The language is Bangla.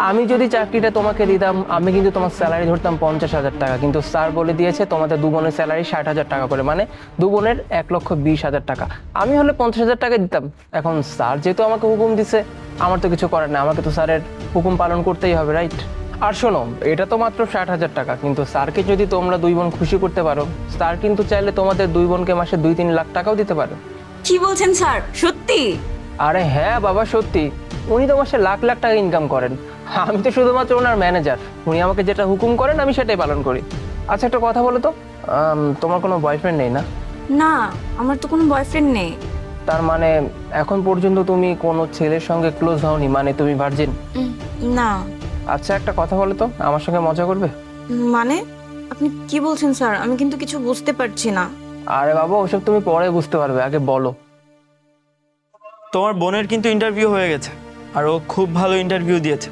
আমি যদি চাকরিটা তোমাকে দিতাম আমি কিন্তু তোমার স্যালারি ধরতাম 50,000 টাকা, কিন্তু স্যার বলে দিয়েছে তোমাদের দু বোনের স্যালারি 60,000 টাকা করে, মানে দু বোনের 1,20,000 টাকা। আমি হলে 50,000 টাকা দিতাম। এখন স্যার যেহেতু আমাকে হুকুম দিছে, আমার তো কিছু করার না, আমাকে তো স্যারের হুকুম পালন করতেই হবে, রাইট? আর শোনো, এটা তো মাত্র 60,000 টাকা, কিন্তু স্যারকে যদি তোমরা দুই বোন খুশি করতে পারো, স্যার কিন্তু চাইলে তোমাদের দুই বোনকে মাসে 2-3 লাখ টাকাও দিতে পারে। কি বলছেন স্যার, সত্যি? আরে হ্যাঁ বাবা, সত্যি। উনি তো মাসে লাখ লাখ টাকা ইনকাম করেন। আমি তো শুধুমাত্র ওনার ম্যানেজার। উনি আমাকে যেটা হুকুম করেন আমি সেটাই পালন করি। আচ্ছা, একটা কথা বলো তো, তোমার কোনো বয়ফ্রেন্ড নেই না? না, আমার তো কোনো বয়ফ্রেন্ড নেই। তার মানে এখন পর্যন্ত তুমি কোনো ছেলের সঙ্গে ক্লোজ হওনি, মানে তুমি ভার্জিন? না। আচ্ছা, একটা কথা বলো তো, আমার সঙ্গে মজা করবে? মানে আপনি কি বলছেন স্যার? আমি কিন্তু কিছু বুঝতে পারছি না। আরে বাবা, ওসব তুমি পরে বুঝতে পারবে, আগে বলো। তোমার বোনের কিন্তু ইন্টারভিউ হয়ে গেছে, আর ও খুব ভালো ইন্টারভিউ দিয়েছে।